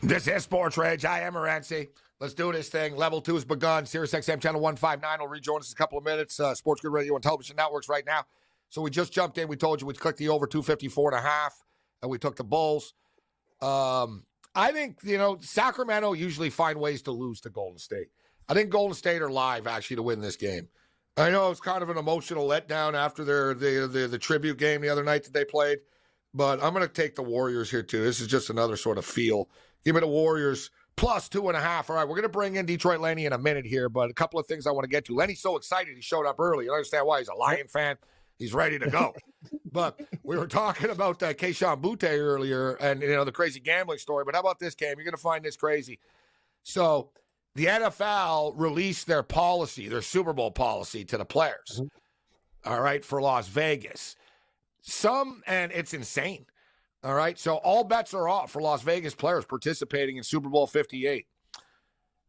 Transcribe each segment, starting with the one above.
This is SportsRage. I am Morency. Let's do this thing. Level 2 has begun. SiriusXM channel 159 will rejoin us in a couple of minutes. SportsGrid Radio and television networks right now. So we just jumped in. We told you we'd click the over 254.5, and we took the Bulls. I think, Sacramento usually find ways to lose to Golden State. I think Golden State are live, actually, to win this game. I know it's kind of an emotional letdown after the tribute game the other night that they played, but I'm going to take the Warriors here, too. This is just another sort of feel. Give me the Warriors plus 2.5. All right, we're going to bring in Detroit Lenny in a minute here, but a couple of things I want to get to. Lenny's so excited he showed up early. I understand why. He's a Lion fan. He's ready to go. But we were talking about Keyshawn Butte earlier and, the crazy gambling story. But how about this, Cam? You're going to find this crazy. So the NFL released their policy, their Super Bowl policy to the players, all right, for Las Vegas. And it's insane. All right, so all bets are off for Las Vegas players participating in Super Bowl 58.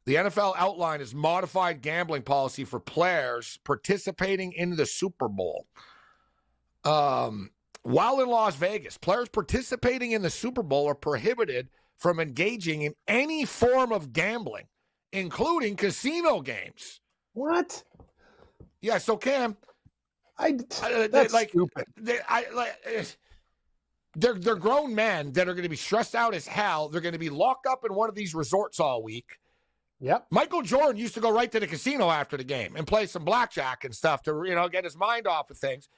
The NFL outlined its modified gambling policy for players participating in the Super Bowl. While in Las Vegas, players participating in the Super Bowl are prohibited from engaging in any form of gambling, including casino games. What? Yeah, so Cam, that's stupid. They're grown men that are going to be stressed out as hell. They're going to be locked up in one of these resorts all week. Yep. Michael Jordan used to go right to the casino after the game and play some blackjack and stuff to, get his mind off of things.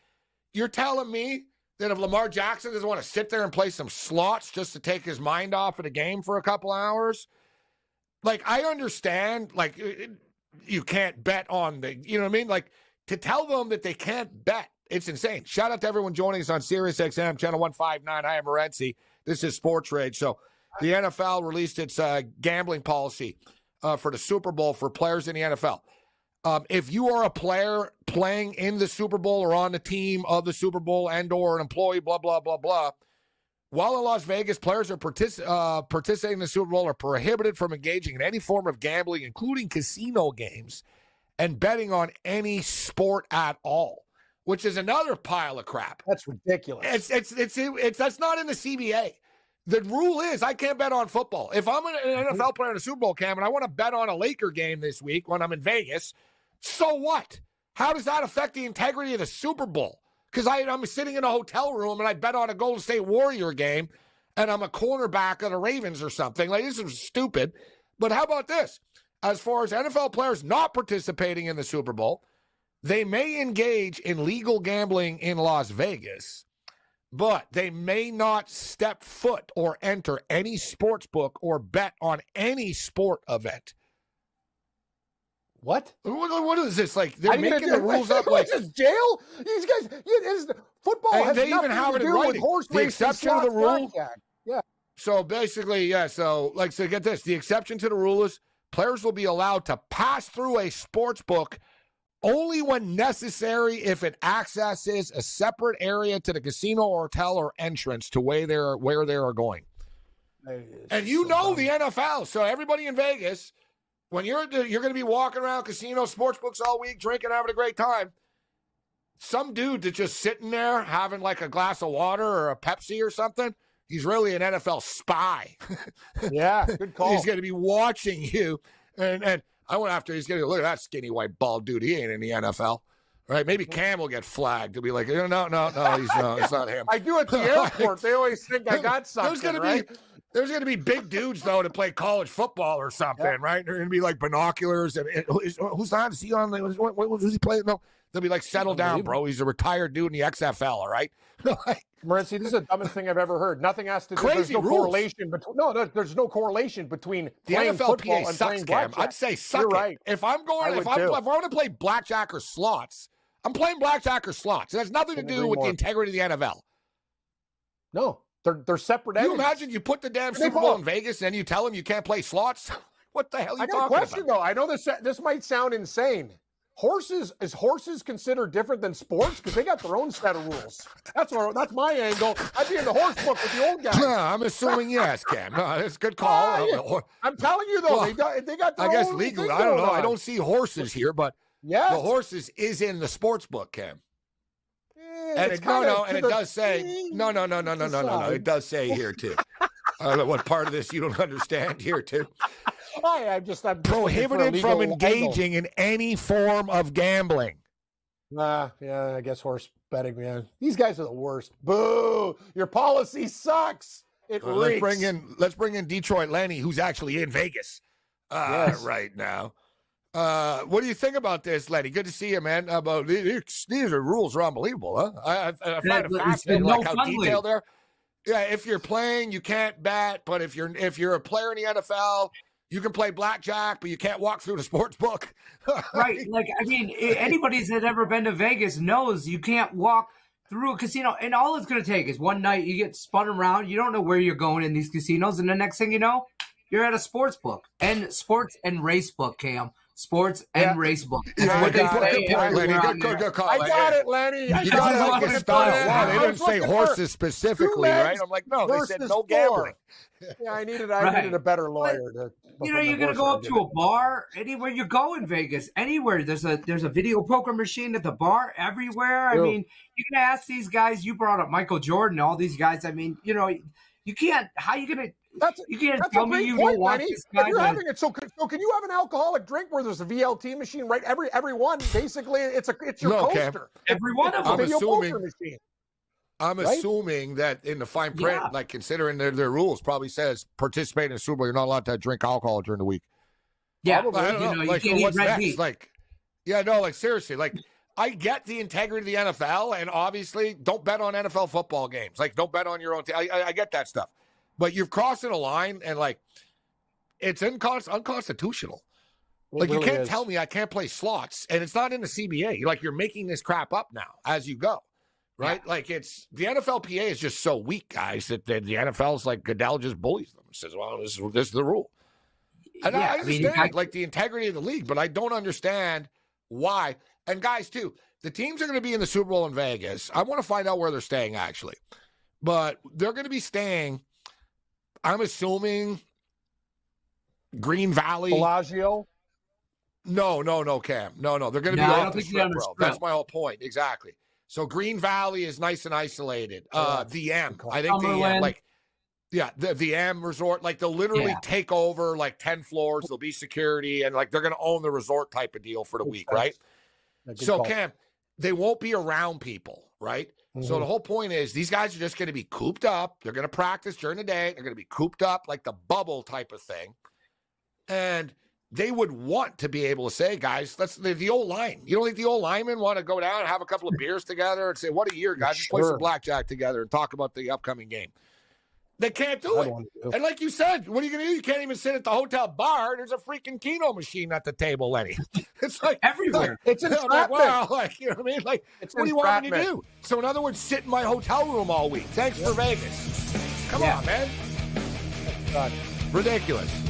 You're telling me that if Lamar Jackson doesn't want to sit there and play some slots just to take his mind off of the game for a couple hours? I understand, you can't bet on you know what I mean? To tell them that they can't bet, it's insane. Shout out to everyone joining us on SiriusXM, channel 159. I am Morency. This is SportsRage. So the NFL released its gambling policy for the Super Bowl for players in the NFL. If you are a player playing in the Super Bowl or on the team of the Super Bowl and or an employee, blah, blah, blah, blah, while in Las Vegas, players are participating in the Super Bowl are prohibited from engaging in any form of gambling, including casino games, and betting on any sport at all. Which is another pile of crap. That's ridiculous. It's that's not in the CBA. The rule is I can't bet on football. If I'm an NFL player in a Super Bowl, Cam, and I want to bet on a Laker game this week when I'm in Vegas, so what? How does that affect the integrity of the Super Bowl? Because I'm sitting in a hotel room and I bet on a Golden State Warrior game and I'm a cornerback of the Ravens or something. This is stupid. But how about this? As far as NFL players not participating in the Super Bowl, they may engage in legal gambling in Las Vegas, but they may not step foot or enter any sports book or bet on any sport event. What? What is this? They're making the rules up like this jail? These guys, football has they nothing even have to it in do with writing. horse The racing, exception to the rule. Yeah. So basically, yeah. So get this. The exception to the rule is players will be allowed to pass through a sports book only when necessary if it accesses a separate area to the casino or hotel or entrance to where they are going. And the NFL, so everybody in Vegas, when you're going to be walking around casino sports books all week, drinking, having a great time, some dude that's just sitting there having a glass of water or a Pepsi or something, he's really an NFL spy. Yeah, good call. He's going to be watching you and I went after. He's going to look at that skinny white bald dude. He ain't in the NFL, right? Maybe Cam will get flagged. He'll be like, no, it's not him. I do at the airport. They always think I got something. There's going to be big dudes though to play college football or something, right? They're going to be like binoculars and who's that? Is he on? Who's he playing? No, they'll be like, settle down, bro. He's a retired dude in the XFL, all right? Morency, this is the dumbest thing I've ever heard. Nothing has to do. Crazy there's no rules. Correlation between. There's no correlation between the playing NFLPA football and sucks, playing Cam. blackjack. I'd say suck You're it. right. If I want to play blackjack or slots, I'm playing blackjack or slots. It has nothing to do with the integrity of the NFL. No, they're separate entities. You imagine you put the damn Super Bowl in Vegas and then you tell them you can't play slots? What the hell are you talking about? I got a question though. I know this might sound insane. Is horses considered different than sports? Because they got their own set of rules. That's my angle. I'd be in the horse book with the old guys. No, I'm assuming yes, Cam. No, that's a good call. I'm telling you though, they got their own. I guess legally, I don't know. I don't see horses here, but the horses is in the sports book, Cam. And it does say no. It does say here too. I don't know what part of this you don't understand here, too. I'm Prohibited from engaging in any form of gambling. Yeah, I guess horse betting, man. These guys are the worst. Boo! Your policy sucks. It reeks. Let's bring in Detroit Lenny, who's actually in Vegas right now. What do you think about this, Lenny? Good to see you, man. About these rules are unbelievable, huh? I find it fascinating, like how detailed they're. Yeah, if you're playing, you can't bet, but if you're a player in the NFL, you can play blackjack, but you can't walk through the sports book. Right. Like, I mean, anybody that's ever been to Vegas knows you can't walk through a casino. And all it's going to take is one night you get spun around. You don't know where you're going in these casinos. And the next thing you know, you're at a sports book. And sports and race book, Cam. Sports and race book. Yeah, good point, Lenny. Good call. I got it, Lenny. You got like the style. Wow, they didn't say horses specifically, right? I'm like, no, they said no gambling. Yeah, I needed a better lawyer to. You're gonna go up to a bar anywhere you go in Vegas. Anywhere there's a video poker machine at the bar. Everywhere. I mean, you can ask these guys. You brought up Michael Jordan. All these guys. I mean, you can't. How are you gonna? You can't tell me you don't want this guy. You're having it. So can you have an alcoholic drink where there's a VLT machine? Right. Every one basically it's your coaster. Every one of them. Video poker machine. I'm assuming that in the fine print, like considering their rules, probably says participate in a Super Bowl, you're not allowed to drink alcohol during the week. Yeah, I don't know. Like, what's next? Like, seriously, like, I get the integrity of the NFL, and obviously, don't bet on NFL football games. Like, don't bet on your own team. I get that stuff, but you're crossing a line, and like, it's unconstitutional. Like, you can't tell me I can't play slots, and it's not in the CBA. Like, you're making this crap up now as you go. Right? Yeah. Like, it's the NFLPA is just so weak, guys, that the NFL's like Goodell just bullies them. Says, well, this is the rule. And I understand, like, the integrity of the league, but I don't understand why. And, guys, too, the teams are going to be in the Super Bowl in Vegas. I want to find out where they're staying, actually. But they're going to be staying, I'm assuming, Green Valley. Bellagio? No, Cam. No. They're going to be off the strip, bro. That's my whole point. Exactly. So Green Valley is nice and isolated. The M, I think the M resort, like they'll literally take over like 10 floors. There'll be security and like they're going to own the resort type of deal for the week, right? So Cam, they won't be around people, right? Mm-hmm. So the whole point is these guys are just going to be cooped up. They're going to practice during the day. They're going to be cooped up like the bubble type of thing. And they would want to be able to say, guys, that's the old line. You don't think the old linemen want to go down and have a couple of beers together and say, what a year, guys, let's play some blackjack together and talk about the upcoming game. They can't do it. And like you said, what are you going to do? You can't even sit at the hotel bar. There's a freaking Keno machine at the table, Lenny. It's like everywhere. It's entrapment. Like, you know what I mean? Like, what do you want me to do? So in other words, sit in my hotel room all week. Thanks for Vegas. Come on, man. Ridiculous.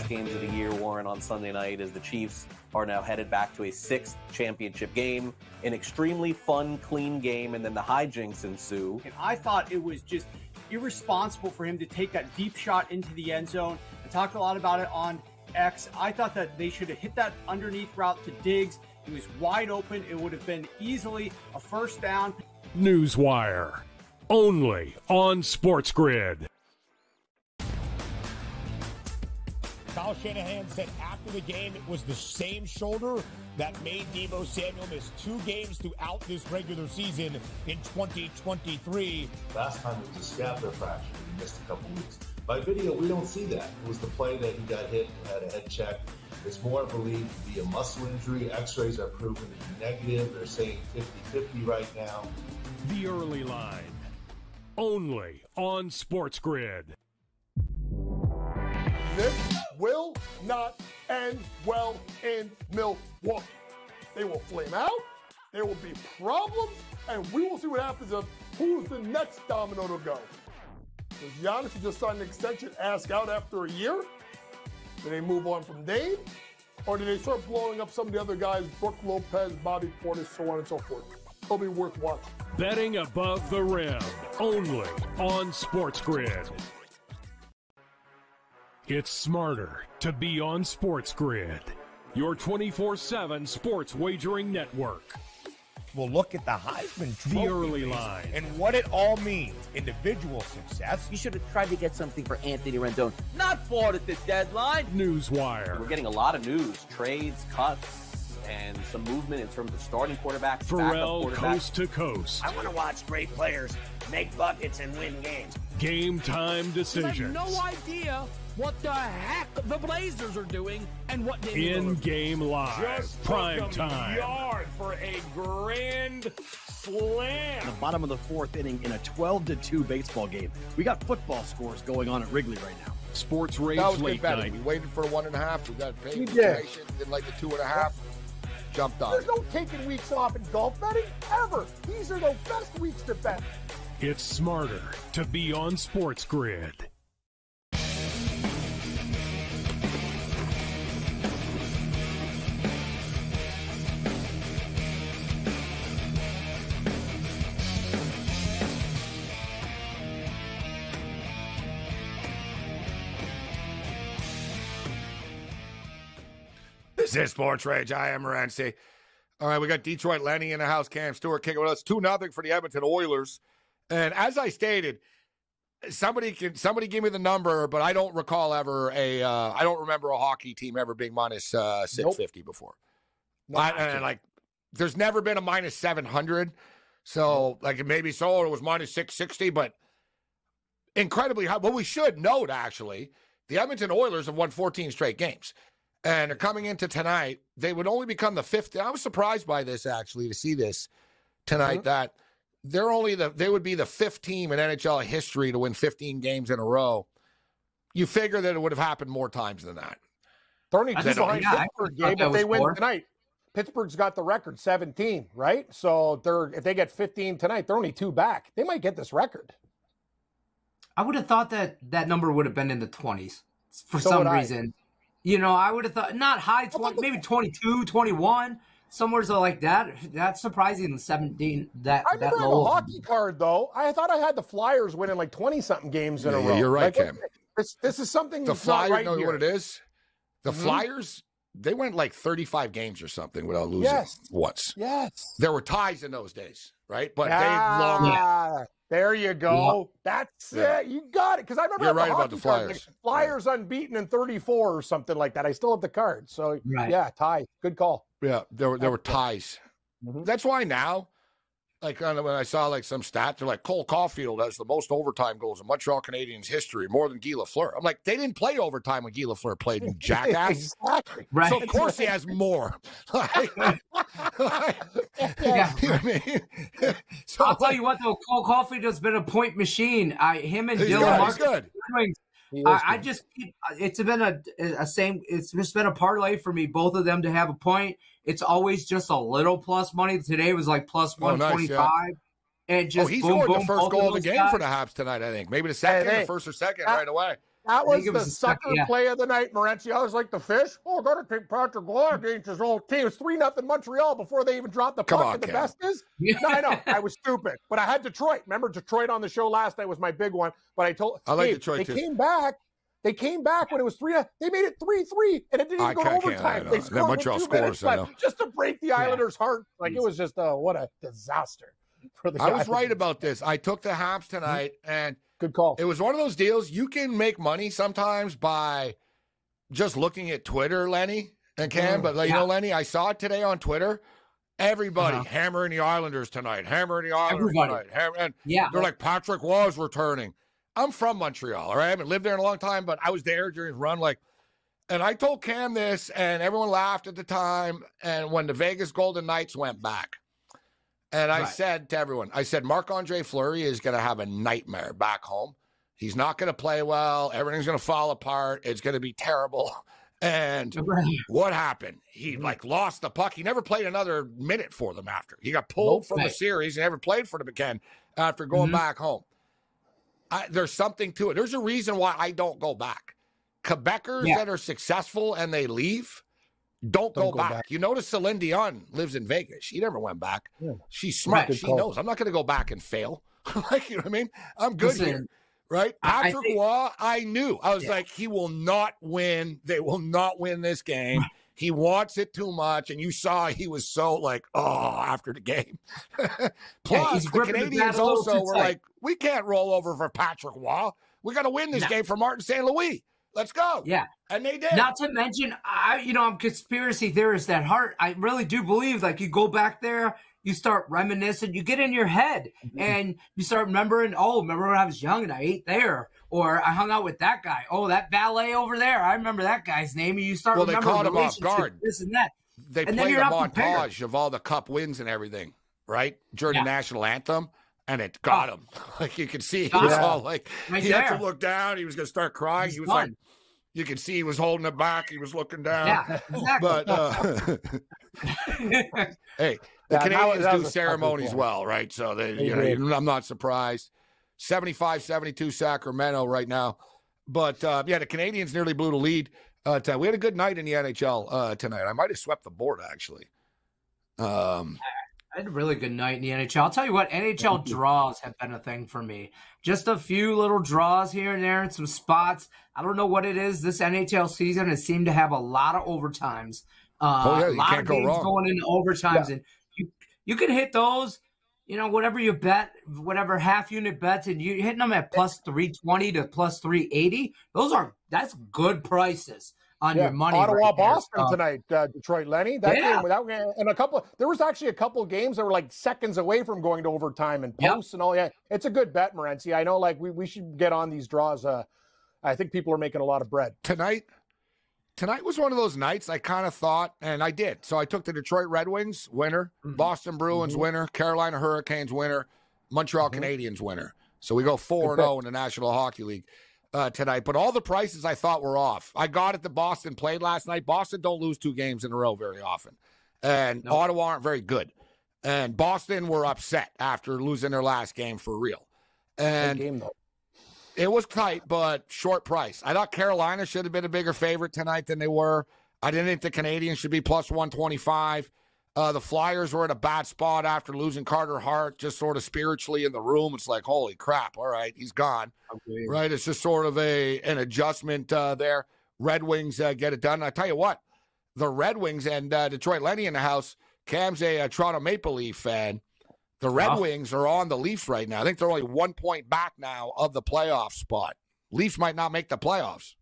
Games of the year, Warren, on Sunday night as the Chiefs are now headed back to a 6th championship game. An extremely fun, clean game, and then the hijinks ensue. And I thought it was just irresponsible for him to take that deep shot into the end zone. I talked a lot about it on X. I thought that they should have hit that underneath route to Diggs. He was wide open. It would have been easily a first down. Newswire, only on SportsGrid. Kyle Shanahan said after the game it was the same shoulder that made Deebo Samuel miss 2 games throughout this regular season in 2023. Last time it was a scapular fracture. He missed a couple weeks. By video, we don't see that. It was the play that he got hit and had a head check. It's more believed to be a muscle injury. X-rays are proven to be negative. They're saying 50-50 right now. The Early Line, only on SportsGrid. This will not end well in Milwaukee. They will flame out. There will be problems, and we will see what happens of who's the next domino to go. Does Giannis, who just signed an extension, ask out after a year? Do they move on from Dame? Or do they start blowing up some of the other guys, Brook Lopez, Bobby Portis, so on and so forth? It'll be worth watching. Betting above the rim, only on SportsGrid. It's smarter to be on SportsGrid, your 24/7 sports wagering network. We'll look at the Heisman Trophy The Early race Line. and what it all means. Individual success. You should have tried to get something for Anthony Rendon. Not bought at the deadline. Newswire. We're getting a lot of news, trades, cuts, and some movement in terms of starting quarterbacks, Pharrell, backup quarterbacks. coast to coast. I want to watch great players make buckets and win games. Game time decisions. I have no idea what the heck the Blazers are doing and what they In-game live. Just Prime took them time. yard for a grand slam. The bottom of the fourth inning in a 12-2 baseball game. We got football scores going on at Wrigley right now. Sports That Rage was good late betting. night. We waited for 1.5. We got paid We did. information. Didn't like the 2.5. Jumped on. There's no taking weeks off in golf betting, ever. These are the best weeks to bet. It's smarter to be on SportsGrid. This is Sports Rage. I am Morency. All right, we got Detroit Lenny in the house. Cam Stewart kicking with us. 2-0 for the Edmonton Oilers. And as I stated, somebody give me the number, but I don't recall ever I don't remember a hockey team ever being minus 650 before. There's never been a minus 700. So, maybe so, it was minus 660, but incredibly high. Well, we should note, actually, the Edmonton Oilers have won 14 straight games. And they're coming into tonight. They would only become the fifth. I was surprised by this, actually, to see this tonight, that they would be the fifth team in NHL history to win 15 games in a row. You figure that it would have happened more times than that. They're only two behind Pittsburgh, Gabe, if they win tonight. Pittsburgh's got the record, 17, right? So if they get 15 tonight, they're only 2 back. They might get this record. I would have thought that number would have been in the 20s for some reason. You know, I would have thought not high 20, maybe 22, 21, somewhere like that. That's surprising. 17. I remember I have a hockey card though. I thought I had the Flyers winning 20-something games in a row. You're right, Cam. This is something. The Flyers, not right know here. what it is? The Flyers, they went 35 games or something without losing once. Yes. There were ties in those days, right? But they long. There you go. That's it. You got it. Because I remember You're right about the Flyers. Flyers unbeaten in 34 or something like that. I still have the card. So, yeah, tie. Good call. Yeah, there were ties. That's why now, when I saw some stats, they're like, Cole Caulfield has the most overtime goals in Montreal Canadiens history, more than Guy Lafleur. I'm like, they didn't play overtime when Guy Lafleur played, you jackass. Exactly. Right. So, of course, he has more. You know what I mean? So, I'll tell you what, though, Cole Caulfield has been a point machine. Him and he's Dylan good. He's good. It's just been a parlay for me, both of them to have a point. It's always just a little plus money. Today was plus 125. Nice, and just he boom, scored boom, the first goal of the game guys. for the Habs tonight, I think. Maybe the second, the first or second right away. That was the sucker play of the night, Morency. I was like the fish. Oh, got to take Patrick Roy against his old team. It's 3-0 Montreal before they even dropped the puck. And the best is, no, I know I was stupid, but I had Detroit. Remember Detroit on the show last night was my big one. But I like Detroit too. They came back when it was 3-0. They made it 3-3, and it didn't even go to overtime. They scored Montreal with 2 minutes left just to break the Islanders' heart. It was just what a disaster for the guys. I was right about this. I took the Habs tonight, and good call. It was one of those deals you can make money sometimes by just looking at Twitter, Lenny and Cam. But you know, Lenny, I saw it today on Twitter. Everybody hammering the Islanders tonight. Hammering the Islanders tonight. And they're like, Patrick was returning. I'm from Montreal, all right? I haven't lived there in a long time, but I was there during his run. And I told Cam this, and everyone laughed at the time. And when the Vegas Golden Knights went back, and I said to everyone, I said, Marc-Andre Fleury is going to have a nightmare back home. He's not going to play well. Everything's going to fall apart. It's going to be terrible. And what happened? He lost the puck. He never played another minute for them after. He got pulled from the series and never played for them again after going back home. There's something to it. There's a reason why I don't go back. Quebecers that are successful and they leave, don't go back. You notice Celine Dion lives in Vegas. She never went back. Yeah. She's smart. She knows. I'm not going to go back and fail. You know what I mean? I'm good here. Right? Patrick Roy, I knew. I was like, he will not win. They will not win this game. He wants it too much. And you saw he was so after the game. Plus, the Canadians also were like, we can't roll over for Patrick Roy. We got to win this game for Martin St. Louis. Let's go. Yeah. And they did. Not to mention, I'm conspiracy theorist at heart. I really do believe, you go back there, you start reminiscing, you get in your head, and you start remembering, remember when I was young and I ate there, or I hung out with that guy. Oh, that valet over there. I remember that guy's name. And you start remembering they caught him off guard. This and that. They played a montage of all the cup wins and everything, right? During the national anthem. And it got him. You could see he was all he had to look down. He was going to start crying. He was you could see he was holding it back. He was looking down. Yeah, exactly. But, hey, the Canadians do ceremonies well, right? So, I'm not surprised. 75-72 Sacramento right now. But, the Canadians nearly blew the lead. We had a good night in the NHL tonight. I might have swept the board, actually. I had a really good night in the NHL. I'll tell you what, NHL draws have been a thing for me. Just a few little draws here and there in some spots. I don't know what it is. This NHL season has seemed to have a lot of overtimes. You a lot can't of go games wrong. Going into overtimes. And you can hit those, whatever you bet, whatever half-unit bets, and you're hitting them at plus 320 to plus 380. That's good prices on your money. Ottawa, Boston tonight, Detroit, Lenny. That game, and there was actually a couple of games that were seconds away from going to overtime and posts and all. Yeah, it's a good bet, Morency. I know, we should get on these draws. I think people are making a lot of bread tonight. Tonight was one of those nights I kind of thought, and I did. So I took the Detroit Red Wings winner, Boston Bruins winner, Carolina Hurricanes winner, Montreal Canadiens winner. So we go 4-0 in the National Hockey League tonight. But all the prices I thought were off. I got it that Boston played last night. Boston don't lose 2 games in a row very often. And Ottawa aren't very good. And Boston were upset after losing their last game for real. And game, though. It was tight, but short price. I thought Carolina should have been a bigger favorite tonight than they were. I didn't think the Canadians should be plus 125. The Flyers were at a bad spot after losing Carter Hart, just sort of spiritually in the room. It's like, holy crap, all right, he's gone. Okay. Right? It's just sort of an adjustment there. Red Wings get it done. And I tell you what, the Red Wings and Detroit Lenny in the house, Cam's a Toronto Maple Leaf fan. The Red Wings are on the Leafs right now. I think they're only 1 point back now of the playoff spot. Leafs might not make the playoffs.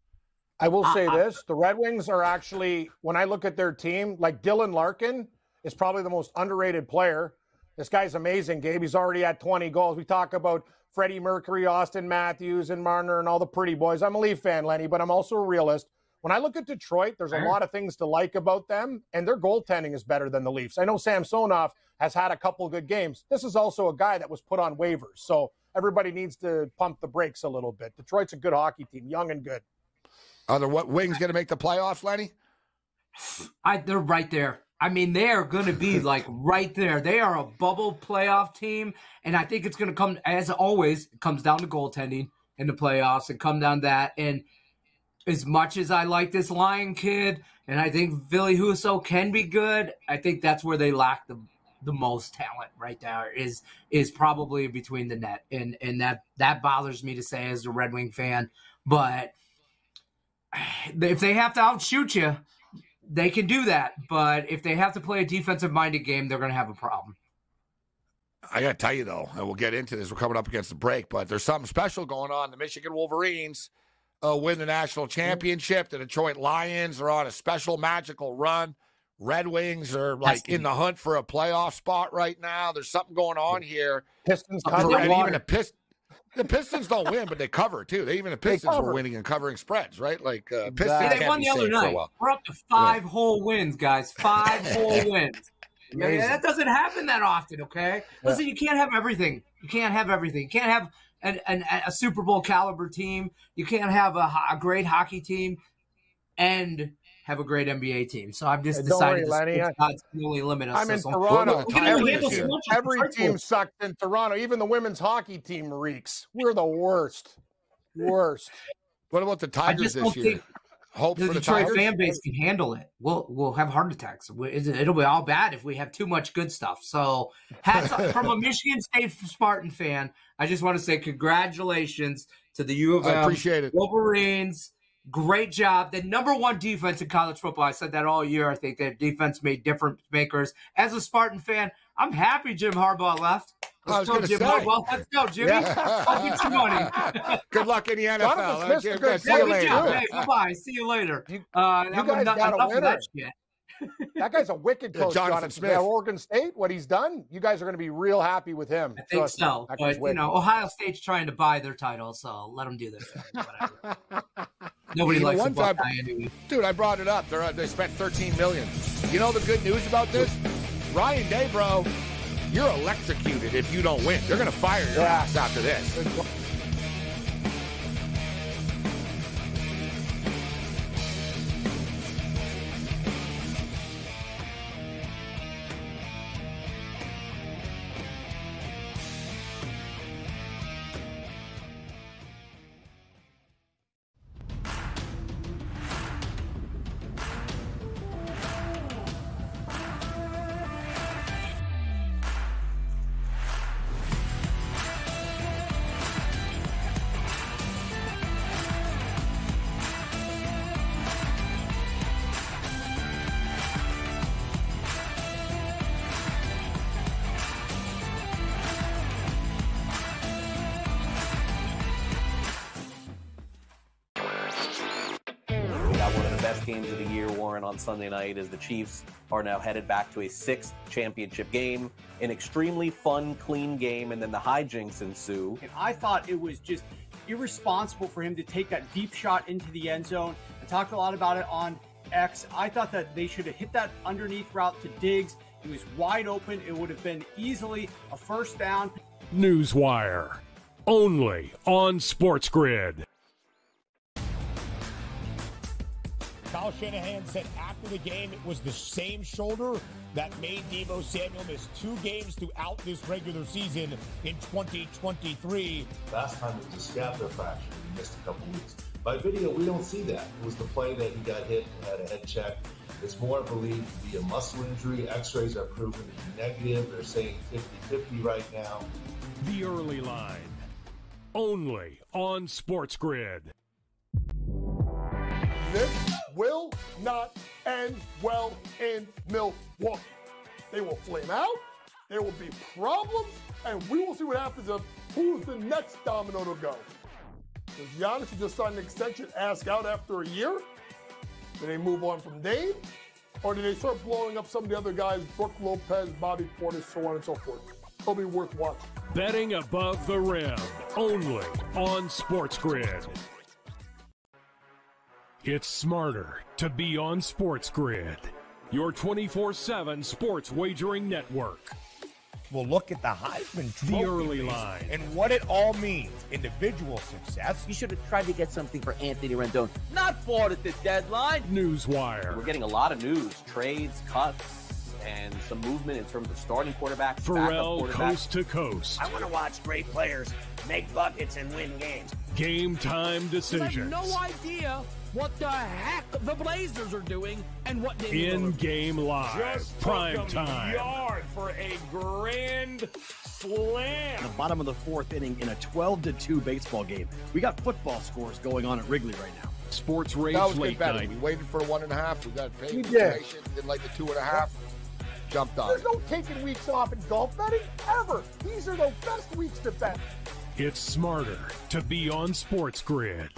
I will say this. The Red Wings are actually, when I look at their team, Dylan Larkin is probably the most underrated player. This guy's amazing, Gabe. He's already at 20 goals. We talk about Freddie Mercury, Austin Matthews, and Marner, and all the pretty boys. I'm a Leaf fan, Lenny, but I'm also a realist. When I look at Detroit, there's a lot of things to like about them, and their goaltending is better than the Leafs. I know Samsonov has had a couple good games. This is also a guy that was put on waivers, so everybody needs to pump the brakes a little bit. Detroit's a good hockey team, young and good. Are the Wings going to make the playoffs, Lenny? They're right there. I mean, they are going to be right there. They are a bubble playoff team, and I think it's going to come, as always, it comes down to goaltending in the playoffs and come down that. And as much as I like this Lion kid, and I think Ville Husso can be good, I think that's where they lack the most talent right there is probably between the net. And that bothers me to say as a Red Wing fan. But if they have to outshoot you, they can do that. But if they have to play a defensive-minded game, they're going to have a problem. I got to tell you, though, and we'll get into this. We're coming up against the break, but there's something special going on. The Michigan Wolverines win the national championship. The Detroit Lions are on a special magical run. Red Wings are in the hunt for a playoff spot right now. There's something going on here. Pistons The Pistons don't win, but they cover too. Even the Pistons were winning and covering spreads, right? Like Pistons they won the other night. We're up to 5 whole wins, guys. 5 whole wins. Yeah, that doesn't happen that often, okay? Listen, you can't have everything. You can't have everything. You can't have a Super Bowl caliber team. You can't have a great hockey team and have a great NBA team. So I've just decided to only limit us. I'm in Toronto. Every team sucked in Toronto. Even the women's hockey team reeks. We're the worst. Worst. What about the Tigers this year? Hope the Detroit fan base can handle it. We'll have heart attacks. It'll be all bad if we have too much good stuff. So hats off. From a Michigan State Spartan fan, I just want to say congratulations to the U of M. I appreciate it. Wolverines. Great job. The #1 defense in college football. I said that all year. I think their defense made difference makers. As a Spartan fan, I'm happy Jim Harbaugh left. Let's go, Jim Harbaugh. Let's go, Jimmy. Yeah. I'll get you money. Good luck in the NFL. See you later. Hey, bye-bye. See you later. You guys got a winner. That guy's a wicked coach, Jonathan Smith. At Oregon State, what he's done, you guys are going to be real happy with him. I think so. But, Ohio State's trying to buy their title, so let them do their thing. Whatever. Nobody likes the Buckeye anyway. Dude, I brought it up. They spent $13 million. You know the good news about this? Ryan Day, bro, you're electrocuted if you don't win. They're going to fire your ass after this. Games of the year, Warren, on Sunday night as the Chiefs are now headed back to a 6th championship game, an extremely fun, clean game, and then the hijinks ensue. And I thought it was just irresponsible for him to take that deep shot into the end zone. I talked a lot about it on X. I thought that they should have hit that underneath route to Diggs. He was wide open. It would have been easily a first down. Newswire, only on SportsGrid. Kyle Shanahan said after the game it was the same shoulder that made Deebo Samuel miss 2 games throughout this regular season in 2023. Last time it was a scapular fracture. He missed a couple weeks. By video, we don't see that. It was the play that he got hit and had a head check. It's more believed to be a muscle injury. X-rays are proven to be negative. They're saying 50-50 right now. The Early Line, only on SportsGrid. This will not end well in Milwaukee. They will flame out, there will be problems, and we will see what happens of who's the next domino to go. Does Giannis, who just signed an extension, ask out after a year? Do they move on from Dame? Or do they start blowing up some of the other guys, Brook Lopez, Bobby Portis, so on and so forth? It'll be worth watching. Betting above the rim, only on SportsGrid. It's smarter to be on SportsGrid, your 24/7 sports wagering network. We'll look at the Heisman Trophy. The Early Line. And what it all means. Individual success. You should have tried to get something for Anthony Rendon. Not bought at the deadline. Newswire. We're getting a lot of news, trades, cuts, and some movement in terms of starting quarterbacks, Pharrell, backup quarterbacks. coast to coast. I want to watch great players make buckets and win games. Game time decisions. I have no idea what the heck the Blazers are doing and what they in-game live, Just prime time. Yard for a grand slam. In the bottom of the 4th inning in a 12-2 baseball game. We got football scores going on at Wrigley right now. SportsRage that was late good night. We waited for 1.5. We got paid. We did like the 2.5. Jumped on. There's no taking weeks off in golf betting ever. These are the best weeks to bet. It's smarter to be on SportsGrid.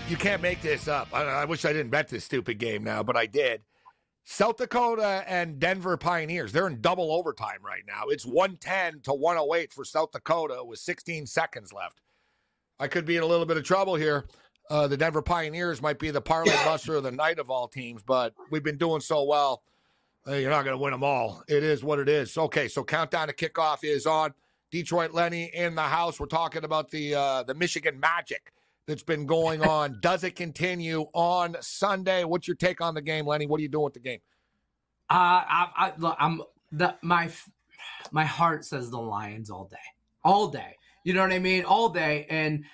You can't make this up. I wish I didn't bet this stupid game now, but I did. South Dakota and Denver Pioneers, they're in double overtime right now. It's 110 to 108 for South Dakota with 16 seconds left. I could be in a little bit of trouble here. The Denver Pioneers might be the parlay buster of the night of all teams, but we've been doing so well. You're not going to win them all. It is what it is. Okay, so countdown to kickoff is on. Detroit Lenny in the house. We're talking about the Michigan Magic that's been going on. Does it continue on Sunday? What's your take on the game, Lenny? What are you doing with the game? My heart says the Lions all day. You know what I mean? All day. And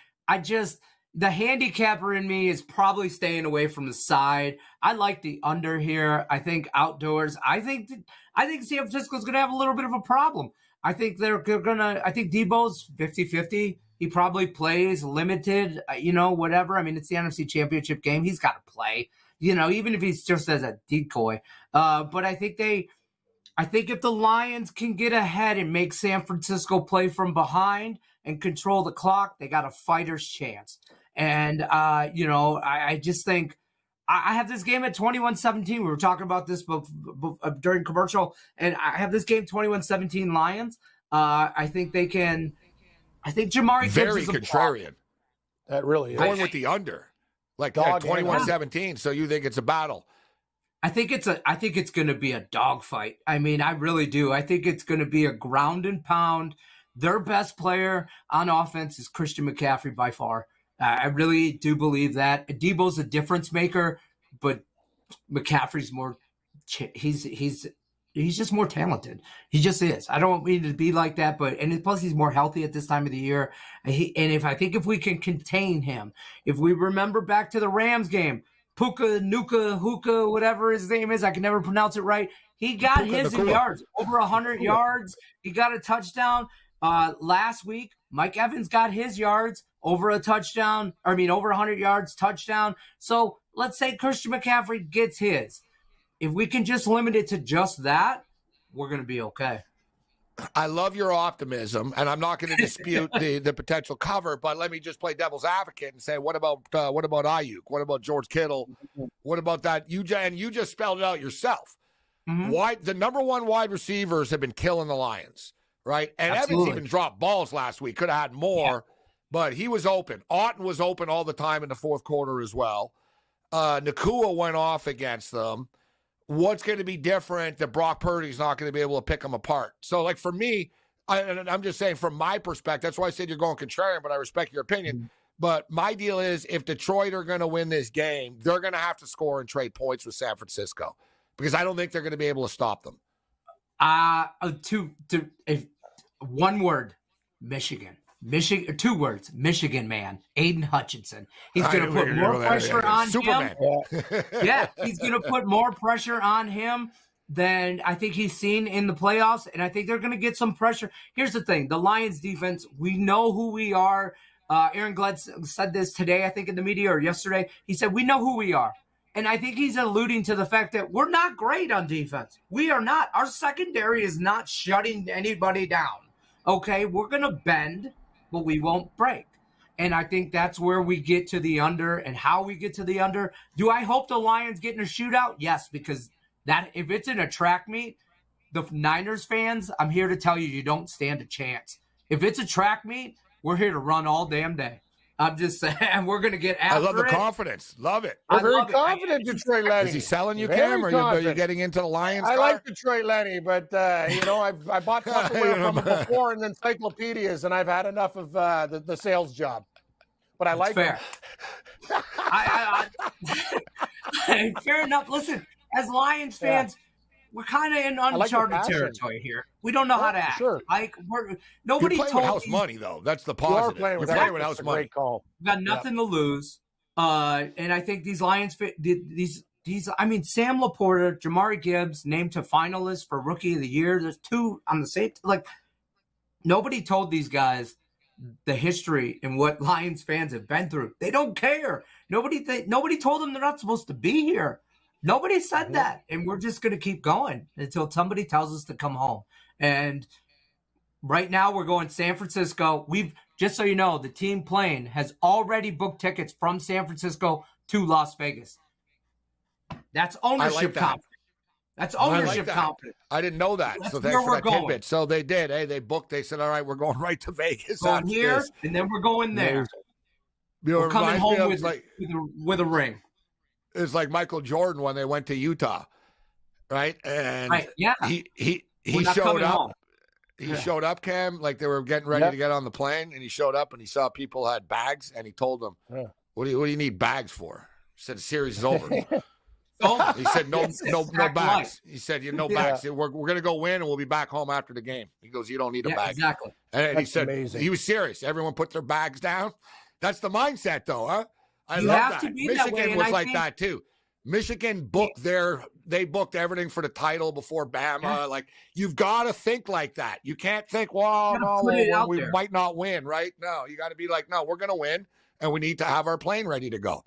the handicapper in me is probably staying away from the side. I like the under here. I think outdoors. I think San Francisco's going to have a little bit of a problem. I think they're going to. I think Debo's 50-50. He probably plays limited. Whatever. I mean, it's the NFC Championship game. He's got to play. Even if he's just as a decoy. But I think if the Lions can get ahead and make San Francisco play from behind and control the clock, they got a fighter's chance. And, I just think I have this game at 21-17. We were talking about this during commercial, and I have this game 21-17 Lions. I think they can. I think Jamari Gibbs very is contrarian. That really is. Going with the under. Like 21-17, so you think it's a battle. I think it's going to be a dogfight. I mean, I really do. I think it's going to be a ground and pound. Their best player on offense is Christian McCaffrey by far. I really do believe that. Debo's a difference maker, but McCaffrey's more. He's just more talented. He just is. I don't mean to be like that, and plus he's more healthy at this time of the year. If we can contain him, if we remember back to the Rams game, Puka, whatever his name is, I can never pronounce it right. He got his in yards, over 100 yards. He got a touchdown last week. Mike Evans got his yards, over 100 yards, touchdown. So let's say Christian McCaffrey gets his. If we can just limit it to just that, we're going to be okay. I love your optimism, and I'm not going to dispute the potential cover, but let me just play devil's advocate and say, what about Ayuk? What about George Kittle? What about that? You just spelled it out yourself. Mm-hmm. Why the number one wide receivers have been killing the Lions, right? And Absolutely. Evans even dropped balls last week. Could have had more, but he was open. Otton was open all the time in the fourth quarter as well. Nakua went off against them. What's going to be different that Brock Purdy's not going to be able to pick them apart? So, like, for me, I'm just saying from my perspective, that's why I said you're going contrarian, but I respect your opinion. Mm-hmm. But my deal is if Detroit are going to win this game, they're going to have to score and trade points with San Francisco because I don't think they're going to be able to stop them. One word, Michigan. 2 words, Michigan man, Aiden Hutchinson. He's going to put more pressure on Superman. Him. Yeah, he's going to put more pressure on him than I think he's seen in the playoffs, and I think they're going to get some pressure. Here's the thing. The Lions defense, we know who we are. Aaron Gled said this today, I think, in the media or yesterday. He said, we know who we are. And I think he's alluding to the fact that we're not great on defense. We are not. Our secondary is not shutting anybody down. Okay, we're going to bend, but we won't break. And I think that's where we get to the under and how we get to the under. Do I hope the Lions get in a shootout? Yes, because if it's in a track meet, the Niners fans, I'm here to tell you don't stand a chance. If it's a track meet, we're here to run all damn day. I'm just saying, we're going to get after it. I love the confidence. Love it. I'm very confident, Detroit Lenny. Is he selling you, Cam, or are you getting into the Lions I car? like Detroit Lenny, but, I bought Tupperware from him before and encyclopedias, and I've had enough of the sales job. But I like fair. Fair enough. Listen, as Lions fans, we're kind of in uncharted territory here. We don't know how to act. Sure. Like nobody You're playing told with house money, though. That's the positive. You're playing with house money. Call. Got nothing to lose. And I think these Lions, Sam Laporta, Jamari Gibbs, named to finalists for Rookie of the Year. There's 2 on the same. Like nobody told these guys the history and what Lions fans have been through. They don't care. Nobody told them they're not supposed to be here. Nobody said that, and we're just going to keep going until somebody tells us to come home. And Right now, we're going San Francisco. Just so you know, the team playing has already booked tickets from San Francisco to Las Vegas. That's ownership confidence. That's ownership confidence. I didn't know that. That's so thanks for that tidbit. So they did. Hey, they booked. They said, all right, we're going right to Vegas. Going here, this. And then we're going there. We're coming home with a ring. It's like Michael Jordan when they went to Utah, right? And he showed up. Home. He showed up, Cam, like they were getting ready to get on the plane, and he showed up and he saw people had bags, and he told them, what do you need bags for? He said, the series is over. He said, no bags. He said, no bags. We're going to go win, and we'll be back home after the game. He goes, you don't need a bag. Exactly. And he said, he was serious. Everyone put their bags down. That's the mindset, though, huh? I love that. Michigan was like that, too. Michigan booked they booked everything for the title before Bama. Yeah. Like, you've got to think like that. You can't think, well, no, we might not win, right? No, you got to be like, no, we're going to win, and we need to have our plane ready to go.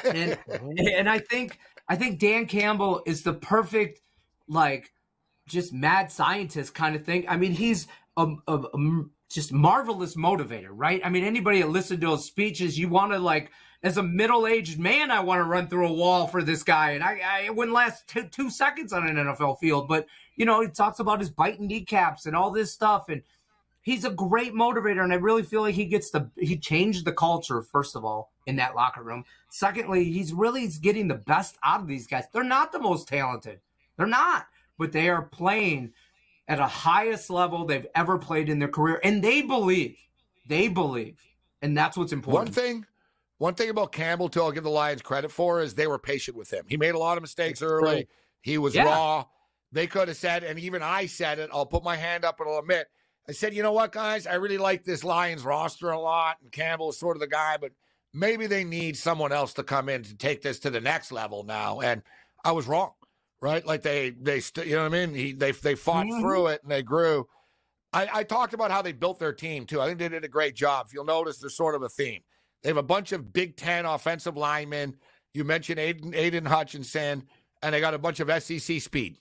and I think Dan Campbell is the perfect, like, just mad scientist kind of thing. I mean, he's a just marvelous motivator, right? I mean, anybody that listened to his speeches, you want to, like, as a middle-aged man, I want to run through a wall for this guy. And I wouldn't last 2 seconds on an NFL field. But, he talks about his biting kneecaps and all this stuff. And he's a great motivator. And I really feel like he changed the culture, first of all, in that locker room. Secondly, he's getting the best out of these guys. They're not the most talented. They're not. But they are playing at a highest level they've ever played in their career. And they believe. And that's what's important. One thing about Campbell, too, I'll give the Lions credit for, is they were patient with him. He made a lot of mistakes early. He was raw. They could have said, and even I said it, I'll put my hand up and I'll admit, I said, you know what, guys? I really like this Lions roster a lot, and Campbell is sort of the guy, but maybe they need someone else to come in to take this to the next level now. And I was wrong, right? Like they you know what I mean? They fought through it and they grew. I talked about how they built their team, too. I think they did a great job. If you'll notice, there's sort of a theme. They have a bunch of Big Ten offensive linemen. You mentioned Aiden Hutchinson, and they got a bunch of SEC speed,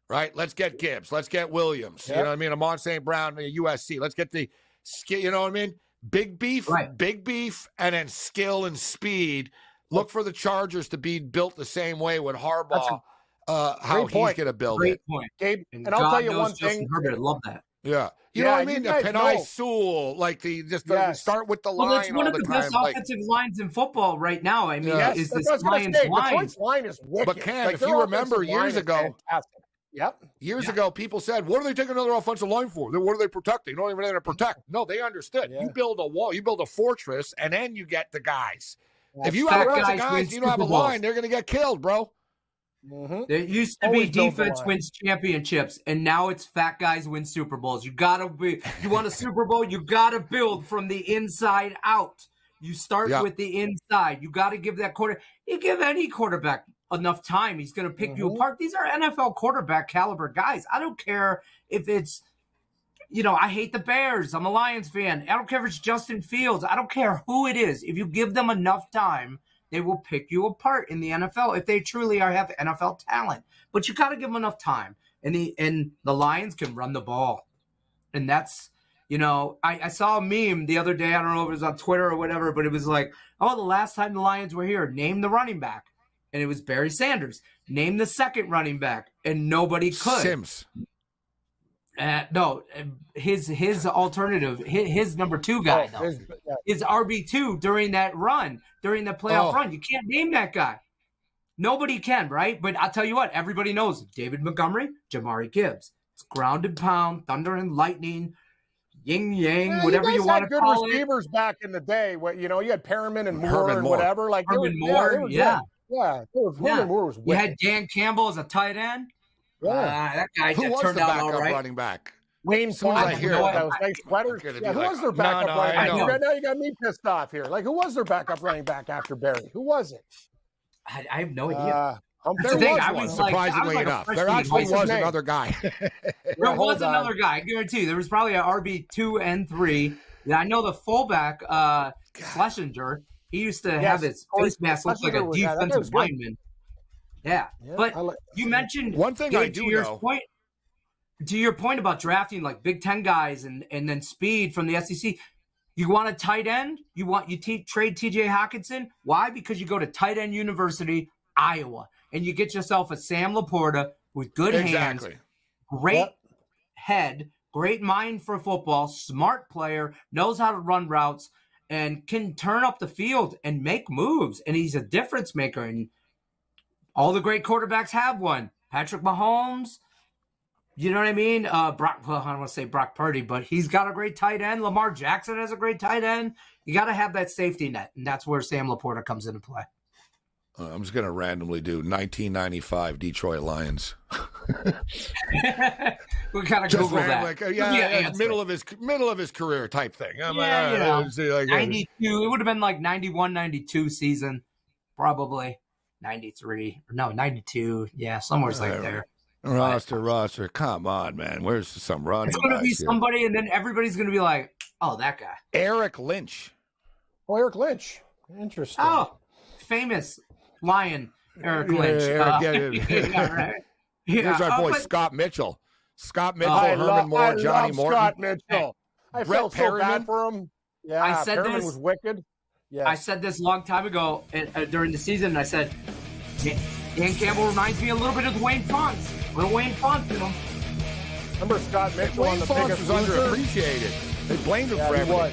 right? Let's get Gibbs. Let's get Williams. Yep. You know what I mean? Amon St. Brown, USC. Let's get you know what I mean? Big beef, and then skill and speed. Look for the Chargers to be built the same way with Harbaugh, how he's going to build it. Great point. Gabe, and I'll tell you one thing. Herbert, I love that. Yeah. You know what I mean? The Penei Sewell, like start with the line. It's one of the best offensive lines in football right now. I mean, is this Lions line? Detroit's line is wicked. But Cam, if you remember years ago, years ago, people said, what are they taking another offensive line for? What are they protecting? They don't even know how to protect. No, they understood. You build a wall, you build a fortress, and then you get the guys. If you have a bunch of guys, you don't have a line, they're going to get killed, bro. There used to be defense wins championships, and now it's fat guys win Super Bowls. You want a Super Bowl, you gotta build from the inside out. You start with the inside. You gotta give that you give any quarterback enough time, he's gonna pick you apart. These are NFL quarterback caliber guys. I don't care if it's I hate the Bears. I'm a Lions fan. I don't care if it's Justin Fields. I don't care who it is. If you give them enough time, they will pick you apart in the NFL if they truly have NFL talent. But you got to give them enough time. And the Lions can run the ball. And that's, I saw a meme the other day. I don't know if it was on Twitter or whatever, but it was like, the last time the Lions were here, name the running back. And it was Barry Sanders. Name the second running back. And nobody could. Sims. No, his alternative, his number 2 guy, is RB2 during that run, during the playoff run. You can't name that guy. Nobody can, right? But I'll tell you what, everybody knows David Montgomery, Jamari Gibbs. It's ground and pound, thunder and lightning, yin yang, whatever you want to call it. You had good receivers back in the day. You had Perriman and Moore and whatever. Like Herman Moore, Herman Moore was wicked. You had Dan Campbell as a tight end. That guy Who was turned the out backup all right. running back? Wayne Clark. Who was their backup running back? Now you got me pissed off here. Like, who was their backup running back after Barry? Who was it? I have no idea. There was surprisingly enough. There actually was another guy. There was another guy. I guarantee you. There was probably an RB2 and 3. Yeah, I know the fullback, Schlesinger. He used to have his face mask look like a defensive lineman. Yeah. But you mentioned one thing I do know. Point. to your point about drafting like Big Ten guys and then speed from the SEC, you want a tight end? You trade TJ Hawkinson? Why? Because you go to Tight End University, Iowa, and you get yourself a Sam Laporta with good hands, great head, great mind for football, smart player, knows how to run routes, and can turn up the field and make moves. And he's a difference maker. And all the great quarterbacks have one. Patrick Mahomes, you know what I mean? I don't want to say Brock Purdy, but he's got a great tight end. Lamar Jackson has a great tight end. You got to have that safety net, and that's where Sam Laporta comes into play. I'm just going to randomly do 1995 Detroit Lions. We kind of Google that. Like, middle of his career type thing. 92. It would have been like 91, 92 season, probably 93. No, 92. Yeah, somewhere like there. Roster. Come on, man. Where's some running? It's going to be somebody, and then everybody's going to be like, "Oh, that guy." Eric Lynch. Oh, Eric Lynch. Interesting. Oh, famous Lion Eric Lynch. Here's our boy Scott Mitchell. Herman Moore, Johnny Morton. Scott Mitchell. I felt so bad for him. Yeah, I said Perriman was wicked. Yeah, I said this a long time ago during the season, and I said, Dan Campbell reminds me a little bit of Wayne Fonts. Little Wayne Fonts in him. Remember Scott Mitchell on the Fonts Biggest was Loser? underappreciated. They blamed him for everything. He was.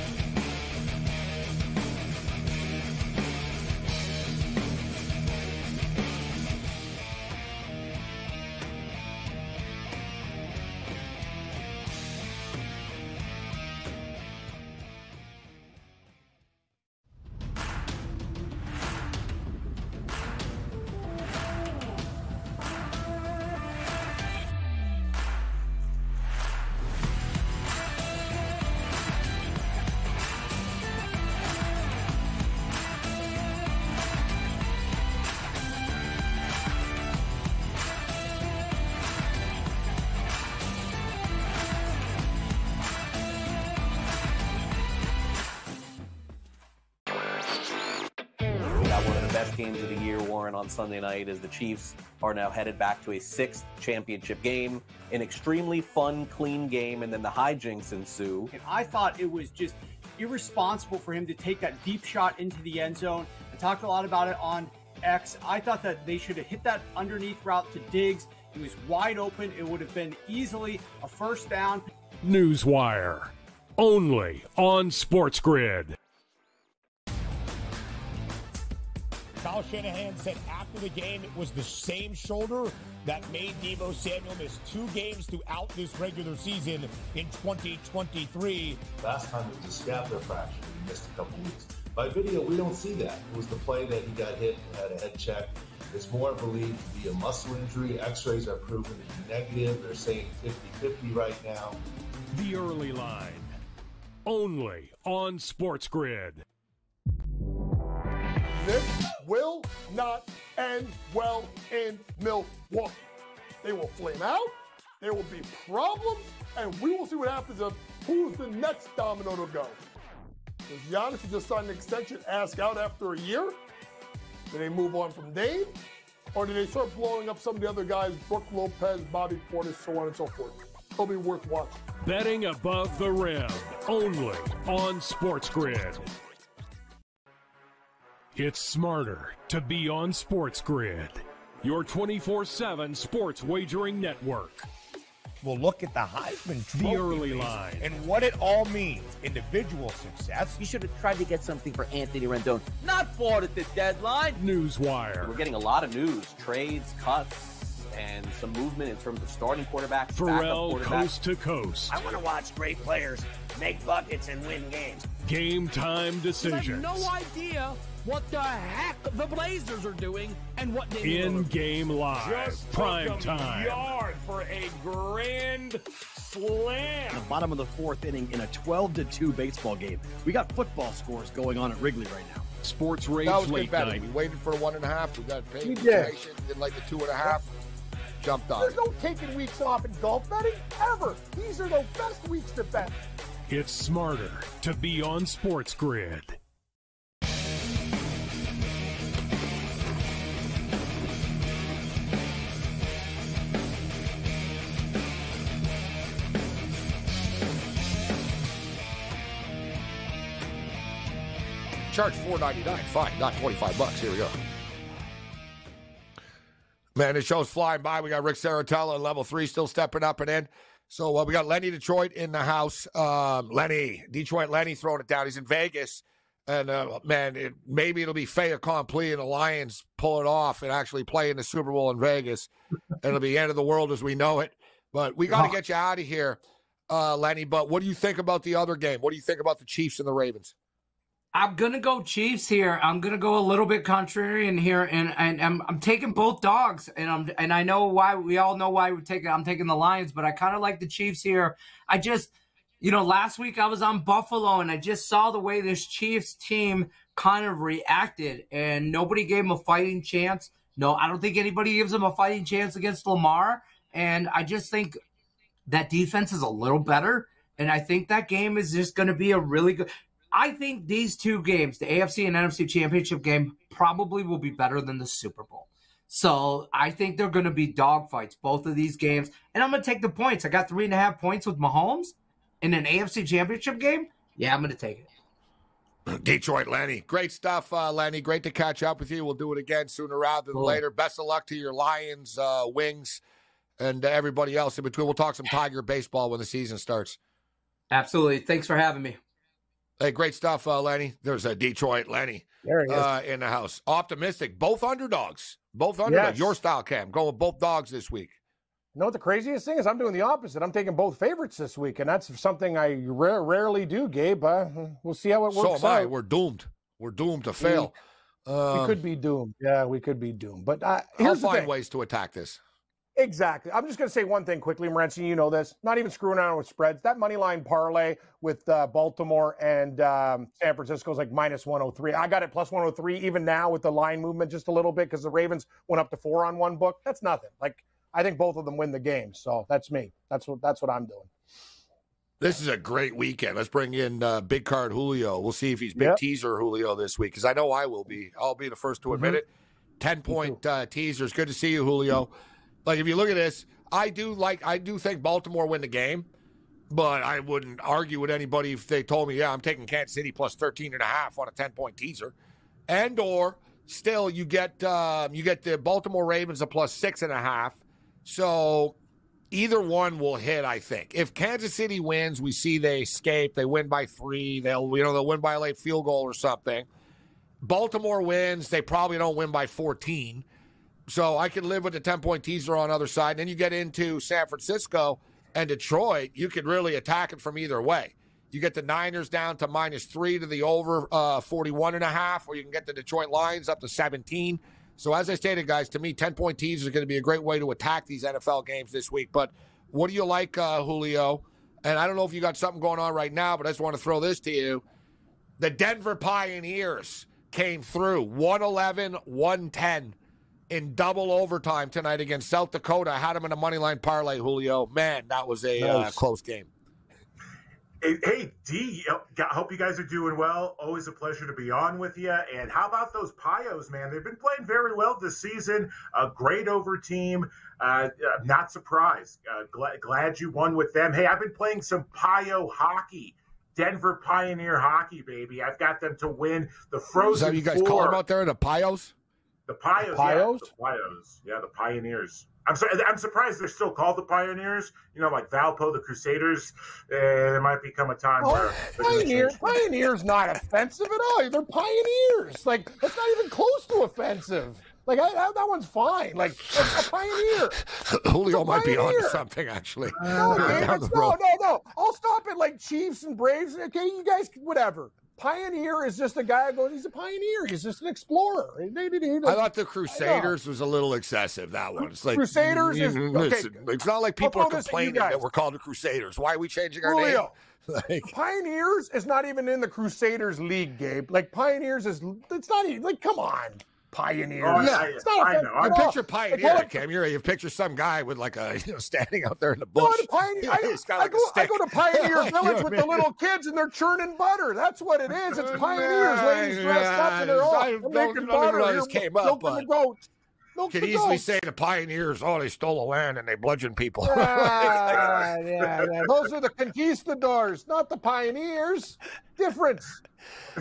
Games of the year, Warren, on Sunday night as the Chiefs are now headed back to a 6th championship game, an extremely fun, clean game, and then the hijinks ensue. And I thought it was just irresponsible for him to take that deep shot into the end zone. I talked a lot about it on X. I thought that they should have hit that underneath route to Diggs. He was wide open. It would have been easily a first down. Newswire, only on SportsGrid. Kyle Shanahan said after the game it was the same shoulder that made Deebo Samuel miss 2 games throughout this regular season in 2023. Last time it was a scapular fracture. He missed a couple weeks. By video, we don't see that. It was the play that he got hit and had a head check. It's more believed to be a muscle injury. X-rays are proven to be negative. They're saying 50-50 right now. The Early Line, only on SportsGrid. This will not end well in Milwaukee. They will flame out, there will be problems, and we will see what happens of who's the next domino to go. Does Giannis just sign an extension, ask out after a year? Do they move on from Dame? Or do they start blowing up some of the other guys, Brook Lopez, Bobby Portis, so on and so forth? It'll be worth watching. Betting above the rim, only on SportsGrid. It's smarter to be on SportsGrid, your 24/7 sports wagering network. We'll look at the Heisman Trophy. The Early Line. And what it all means. Individual success. You should have tried to get something for Anthony Rendon. Not bought at the deadline. Newswire. We're getting a lot of news, trades, cuts, and some movement in terms of starting quarterbacks, Pharrell, coast to coast. I want to watch great players make buckets and win games. Game time decisions. I have no idea what the heck the Blazers are doing and what they in-game live, just prime time. Yard for a grand slam. In the bottom of the 4th inning in a 12-2 baseball game. We got football scores going on at Wrigley right now. SportsRage that was late better. night. We waited for the 1.5. We got paid We did. information. Did like the 2.5. Jumped on. There's no taking weeks off in golf betting, ever. These are the best weeks to bet. It's smarter to be on SportsGrid. Charge $4.99. Fine, not $25. Here we go. Man, this show's flying by. We got Rick Saratella, level 3, still stepping up and in. So we got Lenny Detroit in the house. Detroit Lenny throwing it down. He's in Vegas. And, man, maybe it'll be fait accompli and the Lions pull it off and actually play in the Super Bowl in Vegas. It'll be the end of the world as we know it. But we got to get you out of here, Lenny. But what do you think about the other game? What do you think about the Chiefs and the Ravens? I'm going to go Chiefs here. I'm going to go a little bit contrarian here, and I'm taking both dogs, and I know why. We all know why I'm taking the Lions, but I kind of like the Chiefs here. I just, last week I was on Buffalo, and I just saw the way this Chiefs team kind of reacted, and nobody gave them a fighting chance. No, I don't think anybody gives them a fighting chance against Lamar, and I just think that defense is a little better, and I think that game is just going to be a really good – I think these two games, the AFC and NFC championship game, probably will be better than the Super Bowl. So I think they're going to be dogfights, both of these games. And I'm going to take the points. I got 3.5 points with Mahomes in an AFC championship game. Yeah, I'm going to take it. Detroit Lenny. Great stuff, Lenny. Great to catch up with you. We'll do it again sooner rather than later. Best of luck to your Lions, Wings, and everybody else in between. We'll talk some Tiger baseball when the season starts. Absolutely. Thanks for having me. Hey, great stuff, Lenny. There's a Detroit Lenny in the house. Optimistic. Both underdogs. Yes. Your style, Cam. Going with both dogs this week. You know what the craziest thing is? I'm doing the opposite. I'm taking both favorites this week, and that's something I rarely do, Gabe. We'll see how it works out. So am I. We're doomed. We're doomed to fail. We could be doomed. Yeah, we could be doomed. But I'll find ways to attack this. Exactly. I'm just going to say one thing quickly, Morency. You know this. Not even screwing around with spreads. That money line parlay with Baltimore and San Francisco is like minus 103. I got it plus 103 even now with the line movement just a little bit because the Ravens went up to 4 on one book. That's nothing. Like I think both of them win the game. So that's me. That's what I'm doing. This is a great weekend. Let's bring in big card Julio. We'll see if he's big teaser Julio this week because I know I will be. I'll be the first to admit it. 10-point teasers. Good to see you, Julio. Like, if you look at this, I do think Baltimore win the game, but I wouldn't argue with anybody if they told me, I'm taking Kansas City plus 13.5 on a 10-point teaser. And or still you get the Baltimore Ravens a plus 6.5. So either one will hit, I think. If Kansas City wins, we see they escape, they win by 3, they'll win by a late field goal or something. Baltimore wins, they probably don't win by 14. So I can live with the 10-point teaser on the other side. And then you get into San Francisco and Detroit, you could really attack it from either way. You get the Niners down to -3 to the over 41.5, or you can get the Detroit Lions up to 17. So as I stated, guys, to me, 10-point teaser is going to be a great way to attack these NFL games this week. But what do you like, Julio? And I don't know if you got something going on right now, but I just want to throw this to you. The Denver Pioneers came through 111-110. In double overtime tonight against South Dakota. I had him in a money line parlay, Julio. Man, that was a close game. Hey, D, I hope you guys are doing well. Always a pleasure to be on with you. And how about those Pios, man? They've been playing very well this season. A great over team. Not surprised. Glad you won with them. Hey, I've been playing some Pio hockey. Denver Pioneer hockey, baby. I've got them to win the Frozen Four. You guys call them out there the Pios? The Pios, the Pioneers. I'm surprised they're still called the Pioneers. Like Valpo, the Crusaders. There might become a time where Pioneers not offensive at all. They're Pioneers. Like that's not even close to offensive. Like that one's fine. Like a Pioneer. Julio might be onto something actually. No. I'll stop at like Chiefs and Braves. Okay, you guys, whatever. Pioneer is just a guy who goes, he's a pioneer. He's just an explorer. I thought the Crusaders was a little excessive, that one. It's like, Crusaders is, okay. It's not like people are complaining that we're called the Crusaders. Why are we changing our name? Pioneers is not even in the Crusaders league, Gabe. Like, Pioneers it's not even, like, come on. Pioneers. Oh, yeah, it's not I know. You picture Pioneer, Cam. You picture some guy with like a standing out there in the bush. No, I go to Pioneer Village with the little kids and they're churning butter. That's what it is. It's Pioneers, ladies dressed up and they're all making butter. This came up, but the goats. Could easily say the Pioneers, they stole the land and they bludgeoned people. Yeah. Those are the conquistadors, not the Pioneers. Difference.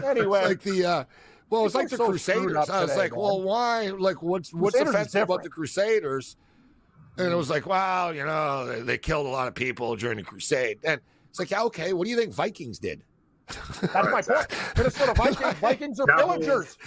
Anyway. It's like the it's like the so Crusaders. I was today, like, man. well, why? Like, what's offensive about the Crusaders? And it was like, well, they killed a lot of people during the Crusade. And it's like, yeah, okay, what do you think Vikings did? That's my point. Minnesota Vikings. Vikings are pillagers.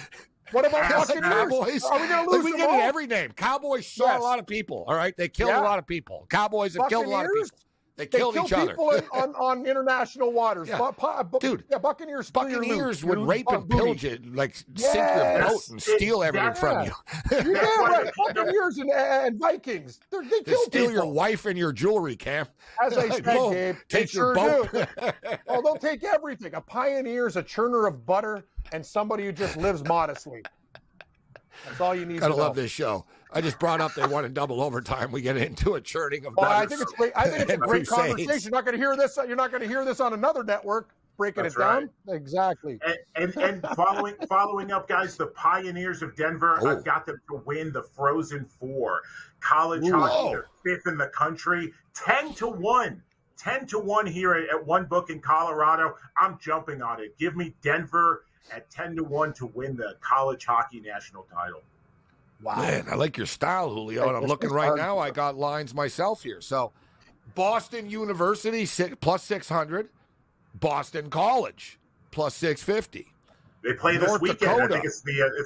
What about Cowboys? Are we going to lose We give you every name. Cowboys shot a lot of people. All right, they killed a lot of people. Cowboys have killed a lot of people. They killed each other. People on international waters. Yeah. Dude, Buccaneers would rape and pillage it, like sink your boat and steal everything from you. Yeah, right. Buccaneers and Vikings. They kill steal people. your wife and your jewelry, Cam. As I said, Gabe, take your boat. Oh, they'll take everything. A pioneer is a churner of butter and somebody who just lives modestly. That's all you need to know. Gotta love this show. I just brought up they won in double overtime. We get into a churning of butter. I think it's great. I think it's a great conversation. You're not going to hear this. You're not going to hear this on another network. Breaking it down. Right. Exactly. And following up, guys, the Pioneers of Denver. I've got them to win the Frozen Four. College hockey, they're fifth in the country. 10-1. 10-1 here at one book in Colorado. I'm jumping on it. Give me Denver at 10-1 to win the college hockey national title. Wow. Man, I like your style, Julio. And I'm looking right now. I got lines myself here. So Boston University plus 600. Boston College plus 650. They play this weekend. Dakota. I think it's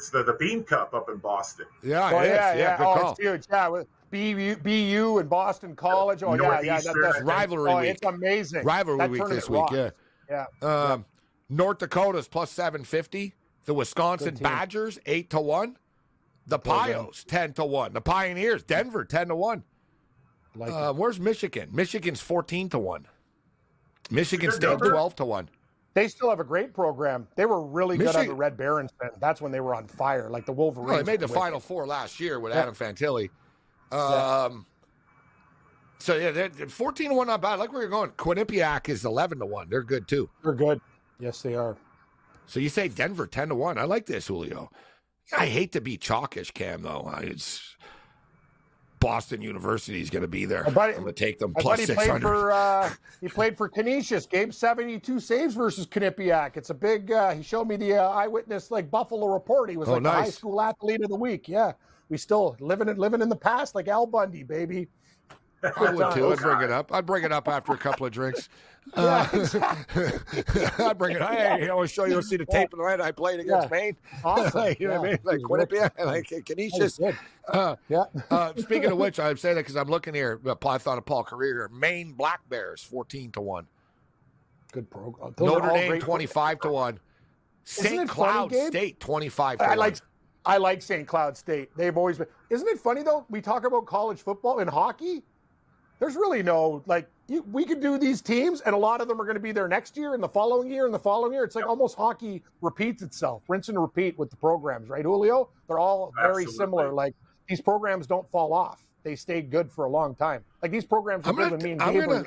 the Bean Cup up in Boston. Yeah, yeah. Good call. It's huge. Yeah, with BU and Boston College. Oh, yeah. That's rivalry week. It's amazing. Rivalry week this week, yeah. North Dakota's plus 750. The Wisconsin Badgers 8-1. The Pios 10-1. The Pioneers Denver 10-1. Where's Michigan? Michigan's 14-1. Michigan State 12-1. They still have a great program. They were really good on the Red Barons then. That's when they were on fire, like the Wolverines. Well, they made the Final Four last year with Adam Fantilli. So, they're 14-1, not bad. I like where you're going. Quinnipiac is 11-1. They're good, too. They're good. Yes, they are. So you say Denver 10-1. I like this, Julio. I hate to be chalkish, Cam, though. It's Boston University is going to be there. I'm going to take them plus 600. He played for Canisius. Gabe 72 saves versus Quinnipiac. It's a big. He showed me the eyewitness Buffalo report. He was the high school athlete of the week. Yeah, we still living in the past like Al Bundy, baby. I would too. I'd bring it up. I'd bring it up after a couple of drinks. I'd bring it. Hey, I want to show you. See the tape of the night I played against Maine. Awesome. You know what I mean? Like Quinnipiac, like Canisius. Speaking of which, I'm saying that because I'm looking here. I thought of Paul Career here. Maine Black Bears 14-1. Good program. Notre Dame 25-1. St. Cloud State 25-1. I like St. Cloud State. They've always been. Isn't it funny though? We talk about college football and hockey. There's really no we could do these teams, and a lot of them are going to be there next year, and the following year, and the following year. It's like almost hockey repeats itself, rinse and repeat with the programs, right, Julio? They're all very similar. Like these programs don't fall off; they stay good for a long time. Like these programs are good with me and Gabriel.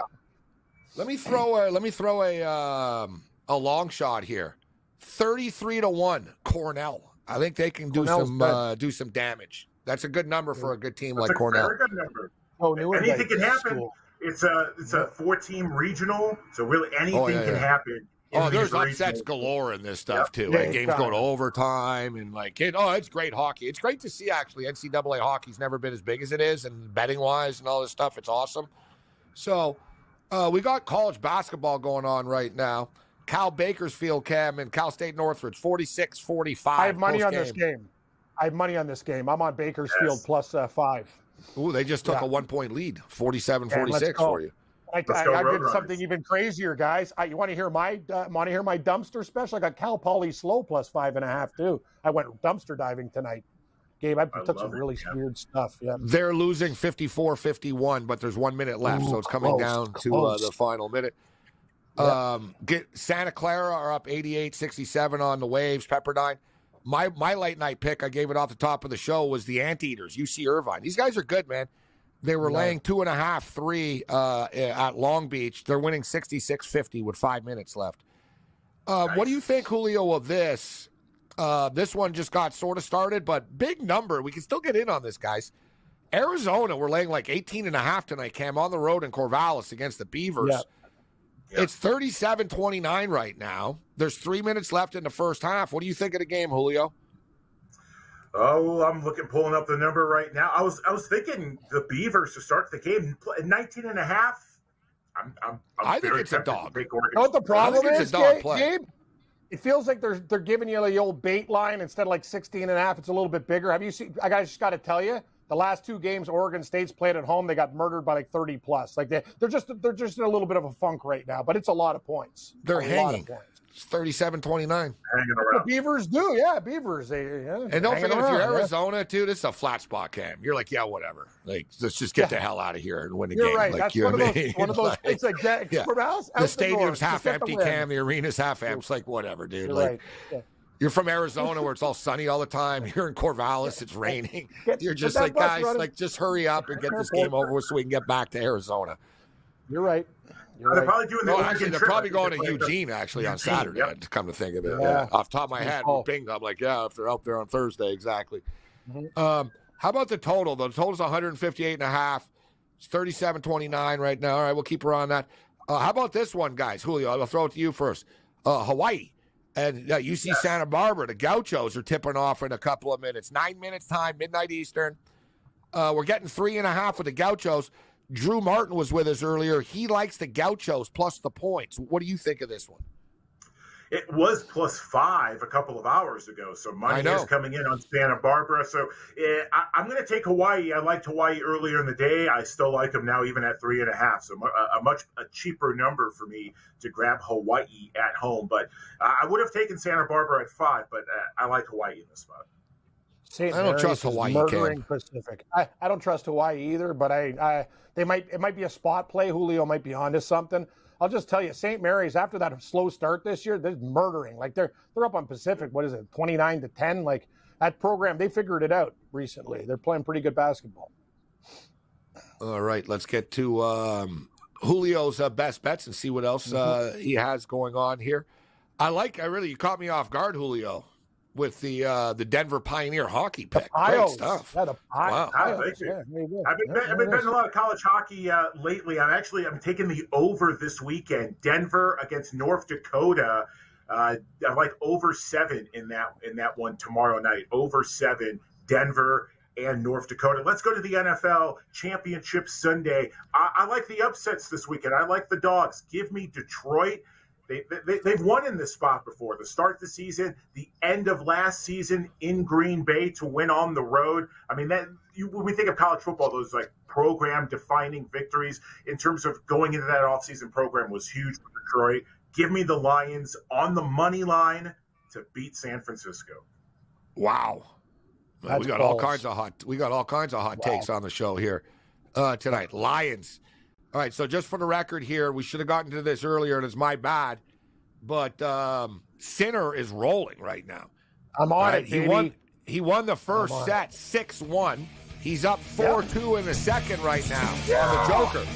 Let me throw a long shot here. 33-1 Cornell. I think they can do some damage. That's a good number for a good team like Cornell. Very good number. Oh, anything can happen. Cool. It's a 4-team regional, so really anything can happen. There's upsets galore in this stuff too. Games go to overtime and it's great hockey. It's great to see actually. NCAA hockey's never been as big as it is, and betting wise and all this stuff. It's awesome. So we got college basketball going on right now. Cal Bakersfield, Cam, and Cal State Northridge 46-45. I have money on this game. I'm on Bakersfield plus 5. Ooh, they just took a 1-point lead, 47-46 for you. I did something even crazier, guys. You want to hear my dumpster special? I got Cal Poly Slow plus 5.5 too. I went dumpster diving tonight. Gabe, I took some really weird stuff. Yeah, they're losing 54-51, but there's 1 minute left, so it's coming down to the final minute. Santa Clara are up 88-67 on the Waves. Pepperdine. My late night pick, I gave it off the top of the show, was the Anteaters, UC Irvine. These guys are good, man. They were laying 2.5, 3 at Long Beach. They're winning 66-50 with 5 minutes left. Nice. What do you think, Julio, of this? This one just got sort of started, but big number. We can still get in on this, guys. Arizona, we're laying 18.5 tonight, Cam, on the road in Corvallis against the Beavers. It's 37-29 right now. There's 3 minutes left in the first half. What do you think of the game, Julio? Oh, I'm pulling up the number right now. I was thinking the Beavers to start the game, 19.5. I think it's a dog. You know what the problem is, Gabe? It feels like they're giving you the old bait line instead of like 16.5. It's a little bit bigger. Have you seen? I just got to tell you, the last 2 games Oregon State's played at home, they got murdered by like 30 plus. Like they're just in a little bit of a funk right now. But it's a lot of points. They're hanging. It's 37-29. The Beavers do, yeah. Beavers, and don't forget, if you're Arizona too, this is a flat spot, Cam. You're like, yeah, whatever. Like, let's just get the hell out of here and win the game. You're right. Like, That's you one know of those. One of those. It's like the stadium's half empty, Cam. The arena's half empty. It's like, whatever, dude. You're like, right. Yeah. You're from Arizona where it's all sunny all the time. You're in Corvallis, it's raining. You're just like, guys, like, just hurry up and get this game over with so we can get back to Arizona. You're right. They're probably doing the actually, they're probably going to Eugene actually on Saturday. To come to think of it, off the top of my head, bingo. I'm like, if they're up there on Thursday, exactly. How about the total? The total's 158.5. It's 37-29 right now. All right, we'll keep her on that. How about this one, guys? Julio, I'll throw it to you first. Hawaii and UC Santa Barbara. The Gauchos are tipping off in a couple of minutes. 9 minutes time, midnight Eastern. We're getting 3.5 with the Gauchos. Drew Martin was with us earlier. He likes the Gauchos plus the points. What do you think of this one? It was +5 a couple of hours ago, so money is coming in on Santa Barbara. So I'm going to take Hawaii. I liked Hawaii earlier in the day. I still like them now, even at 3.5. So a cheaper number for me to grab Hawaii at home. But I would have taken Santa Barbara at 5, but I like Hawaii in this spot. I don't trust Hawaii. Murdering Pacific. I don't trust Hawaii either, but it might be a spot play. Julio might be onto something. I'll just tell you, St. Mary's, after that slow start this year, they're murdering. Like they're up on Pacific. What is it, 29-10? Like that program, they figured it out recently. They're playing pretty good basketball. All right, let's get to Julio's best bets and see what else he has going on here. You caught me off guard, Julio, with the Denver Pioneer hockey pick. Great stuff. Yeah, wow. Thank you. I've been betting a lot of college hockey lately. I'm taking the over this weekend. Denver against North Dakota. I like over 7 in that one tomorrow night. Over 7, Denver and North Dakota. Let's go to the NFL Championship Sunday. I like the upsets this weekend. I like the dogs. Give me Detroit. They've won in this spot before. The start of the season, the end of last season in Green Bay to win on the road. I mean, when we think of college football, those like program-defining victories in terms of going into that offseason program was huge for Detroit. Give me the Lions on the money line to beat San Francisco. Wow, we got all kinds of hot takes on the show here tonight. Lions. All right, so just for the record here, we should have gotten to this earlier, and it's my bad, but Sinner is rolling right now. I'm on it, baby. He won the first set, 6-1. He's up 4-2 in the second right now on the Joker.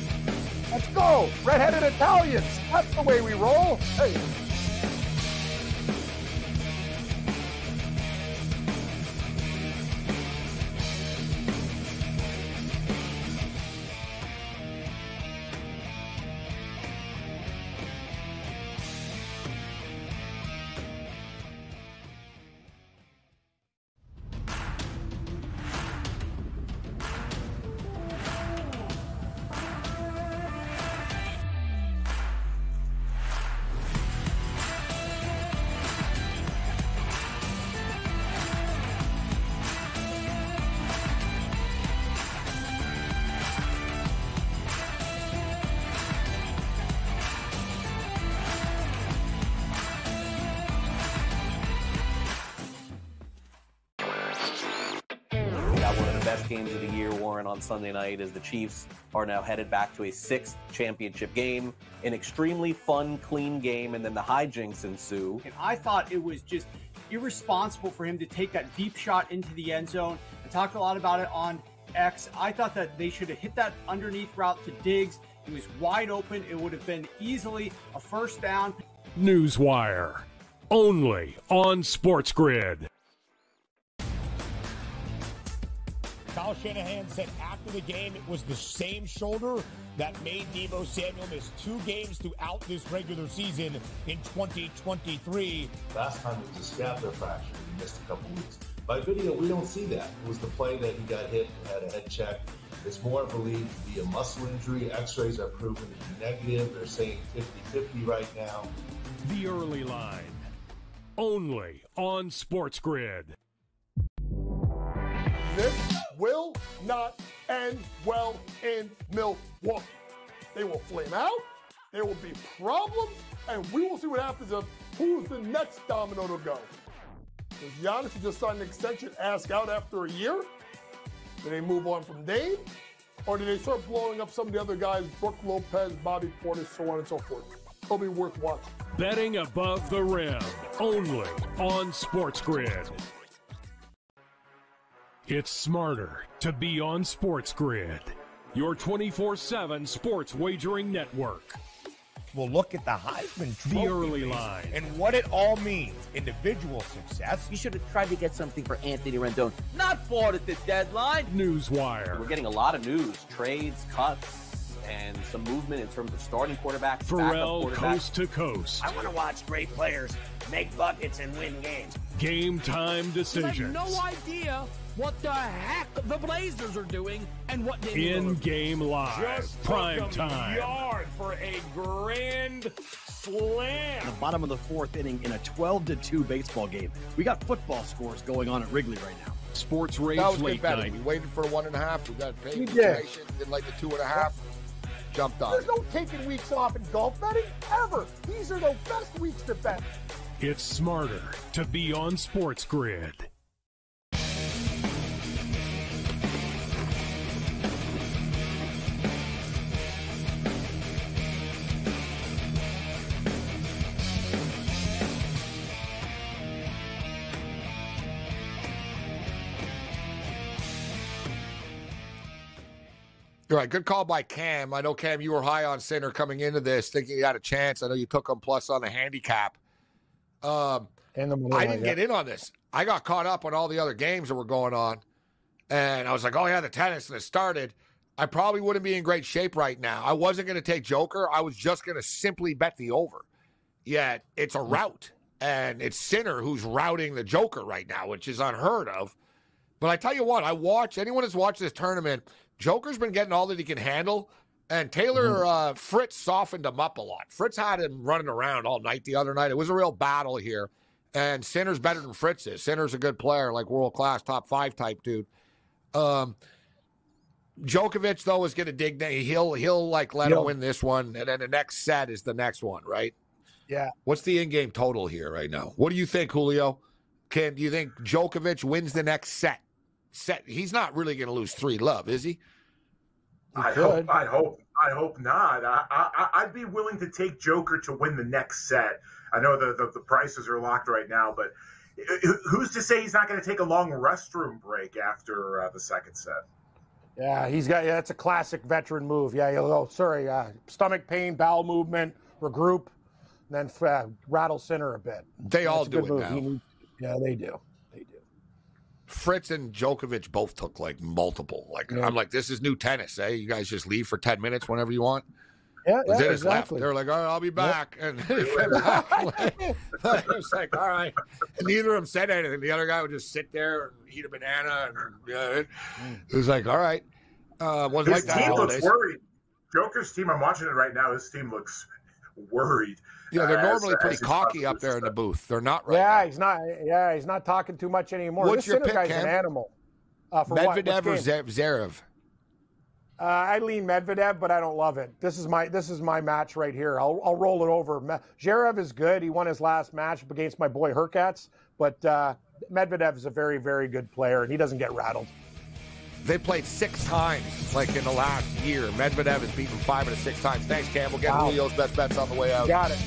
Let's go. Red-headed Italians. That's the way we roll. Hey. Games of the year, Warren, on Sunday night as the Chiefs are now headed back to a 6th championship game, an extremely fun, clean game, and then the hijinks ensue. And I thought it was just irresponsible for him to take that deep shot into the end zone. I talked a lot about it on X. I thought that they should have hit that underneath route to Diggs. He was wide open. It would have been easily a first down. Newswire, only on SportsGrid. Kyle Shanahan said after the game it was the same shoulder that made Deebo Samuel miss 2 games throughout this regular season in 2023. Last time it was a scapular fracture. He missed a couple weeks. By video, we don't see that. It was the play that he got hit and had a head check. It's more believed to be a muscle injury. X-rays are proven to be negative. They're saying 50-50 right now. The Early Line, only on SportsGrid. This will not end well in Milwaukee. They will flame out. There will be problems, and we will see what happens of who's the next domino to go. Does Giannis, who just signed an extension, ask out after a year? Do they move on from Dame? Or do they start blowing up some of the other guys, Brook Lopez, Bobby Portis, so on and so forth? It'll be worth watching. Betting above the rim, only on SportsGrid. It's smarter to be on SportsGrid, your 24/7 sports wagering network. We'll look at the Heisman Trophy The Early Line, and what it all means. Individual success. You should have tried to get something for Anthony Rendon. Not bought at the deadline. Newswire. We're getting a lot of news, trades, cuts, and some movement in terms of starting quarterbacks, Pharrell, coast to coast. I want to watch great players make buckets and win games. Game time decisions. I have no idea what the heck the Blazers are doing and what they in-game live, Just prime time. Yard for a grand slam. In the bottom of the 4th inning in a 12-2 baseball game. We got football scores going on at Wrigley right now. SportsRage That was late good betting. night. We waited for 1.5. We got paid We did. information. Did like the 2.5. Jumped on. There's no taking weeks off in golf betting, ever. These are the best weeks to bet. It's smarter to be on SportsGrid. All right, good call by Cam. I know, Cam, you were high on Sinner coming into this, thinking you had a chance. I know you took him plus on the handicap. I didn't get in on this. I got caught up on all the other games that were going on, and I was like, oh, yeah, the tennis, and it started. I probably wouldn't be in great shape right now. I wasn't going to take Joker. I was just going to simply bet the over. Yet it's a rout, and it's Sinner who's routing the Joker right now, which is unheard of. But I tell you what, anyone that's watched this tournament, Joker's been getting all that he can handle, and Taylor Fritz softened him up a lot. Fritz had him running around all night the other night. It was a real battle here, and Sinner's better than Fritz is. Sinner's a good player, like world-class, top 5 type dude. Djokovic, though, is going to dig. He'll like let him win this one, and then the next set is the next one, right? Yeah. What's the in-game total here right now? What do you think, Julio? Do you think Djokovic wins the next set? He's not really going to lose 3-love, is he? I hope not. I'd be willing to take Joker to win the next set. I know the prices are locked right now, but who's to say he's not going to take a long restroom break after the second set? Yeah, that's a classic veteran move. Yeah, he'll go, stomach pain, bowel movement, regroup, and then rattle Sinner a bit. They all do it now. Yeah, they do. Fritz and Djokovic both took like multiple. I'm like, this is new tennis, eh? You guys just leave for 10 minutes whenever you want. Yeah, exactly. Left. They're like, all right, I'll be back. Yep. And they came back. It was like, all right. And neither of them said anything. The other guy would just sit there and eat a banana. And it was like, all right. His like team looks worried. Joker's team, I'm watching it right now. His team looks worried. Yeah, they're normally pretty cocky up there in the booth. They're not right now. He's not talking too much anymore. What's your pick, guy's Cam? an animal. Medvedev or Zverev? I lean Medvedev, but I don't love it. This is my match right here. I'll roll it over. Zverev is good. He won his last match against my boy Hurkacz, but Medvedev is a very, very good player, and he doesn't get rattled. They played 6 times, like in the last year. Medvedev has beaten 5 of the 6 times. Thanks, Cam. We'll get Julio's best bets on the way out. Got it.